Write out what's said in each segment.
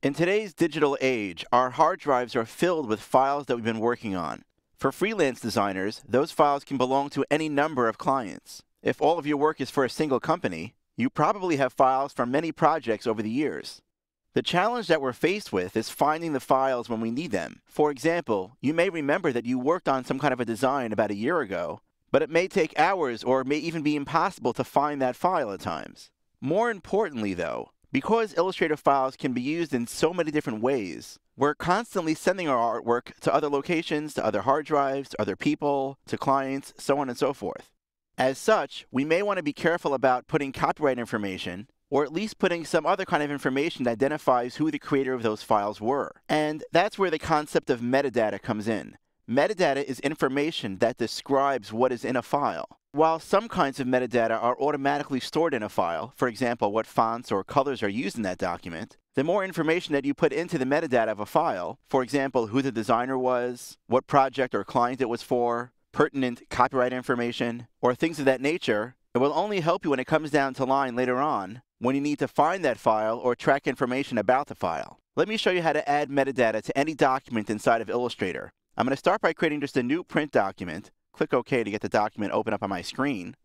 In today's digital age, our hard drives are filled with files that we've been working on. For freelance designers, those files can belong to any number of clients. If all of your work is for a single company, you probably have files from many projects over the years. The challenge that we're faced with is finding the files when we need them. For example, you may remember that you worked on some kind of a design about a year ago, but it may take hours or it may even be impossible to find that file at times. More importantly, though, because Illustrator files can be used in so many different ways, we're constantly sending our artwork to other locations, to other hard drives, to other people, to clients, so on and so forth. As such, we may want to be careful about putting copyright information, or at least putting some other kind of information that identifies who the creator of those files were. And that's where the concept of metadata comes in. Metadata is information that describes what is in a file. While some kinds of metadata are automatically stored in a file, for example, what fonts or colors are used in that document, the more information that you put into the metadata of a file, for example, who the designer was, what project or client it was for, pertinent copyright information, or things of that nature, it will only help you when it comes down to line later on when you need to find that file or track information about the file. Let me show you how to add metadata to any document inside of Illustrator. I'm going to start by creating just a new print document. Click OK to get the document open up on my screen.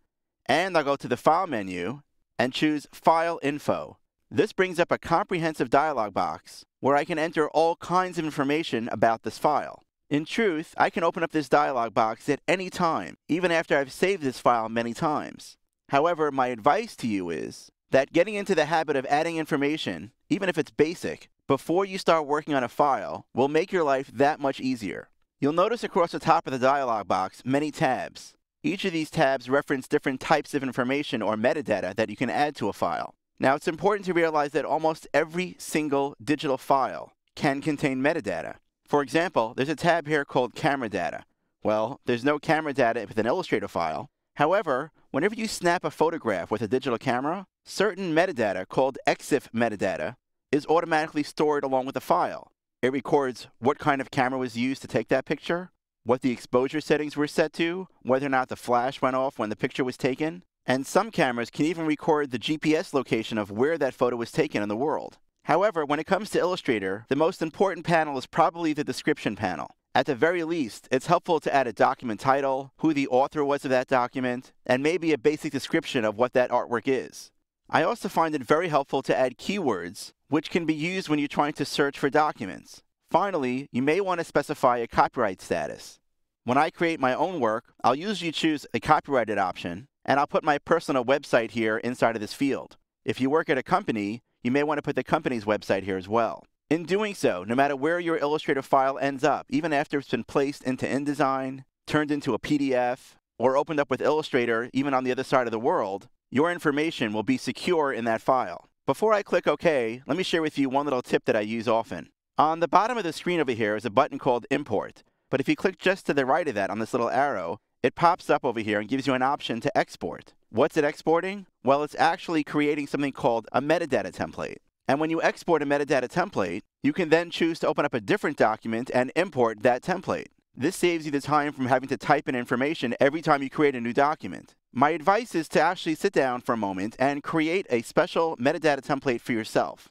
And I'll go to the File menu and choose File Info. This brings up a comprehensive dialog box where I can enter all kinds of information about this file. In truth, I can open up this dialog box at any time, even after I've saved this file many times. However, my advice to you is that getting into the habit of adding information, even if it's basic, before you start working on a file will make your life that much easier. You'll notice across the top of the dialog box many tabs. Each of these tabs reference different types of information or metadata that you can add to a file. Now, it's important to realize that almost every single digital file can contain metadata. For example, there's a tab here called Camera Data. Well, there's no camera data with an Illustrator file. However, whenever you snap a photograph with a digital camera, certain metadata called xmpMetadata is automatically stored along with the file. It records what kind of camera was used to take that picture, what the exposure settings were set to, whether or not the flash went off when the picture was taken, and some cameras can even record the GPS location of where that photo was taken in the world. However, when it comes to Illustrator, the most important panel is probably the description panel. At the very least, it's helpful to add a document title, who the author was of that document, and maybe a basic description of what that artwork is. I also find it very helpful to add keywords, which can be used when you're trying to search for documents. Finally, you may want to specify a copyright status. When I create my own work, I'll usually choose a copyrighted option, and I'll put my personal website here inside of this field. If you work at a company, you may want to put the company's website here as well. In doing so, no matter where your Illustrator file ends up, even after it's been placed into InDesign, turned into a PDF, or opened up with Illustrator even on the other side of the world, your information will be secure in that file. Before I click OK, let me share with you one little tip that I use often. On the bottom of the screen over here is a button called Import, but if you click just to the right of that on this little arrow, it pops up over here and gives you an option to export. What's it exporting? Well, it's actually creating something called a metadata template. And when you export a metadata template, you can then choose to open up a different document and import that template. This saves you the time from having to type in information every time you create a new document. My advice is to actually sit down for a moment and create a special metadata template for yourself.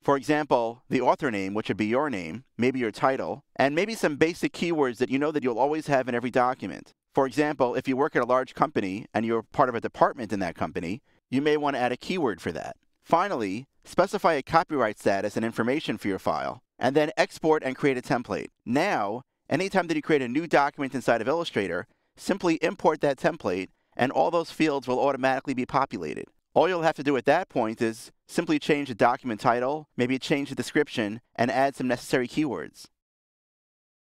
For example, the author name, which would be your name, maybe your title, and maybe some basic keywords that you know that you'll always have in every document. For example, if you work at a large company and you're part of a department in that company, you may want to add a keyword for that. Finally, specify a copyright status and information for your file, and then export and create a template. Now, anytime that you create a new document inside of Illustrator, simply import that template, and all those fields will automatically be populated. All you'll have to do at that point is simply change the document title, maybe change the description, and add some necessary keywords.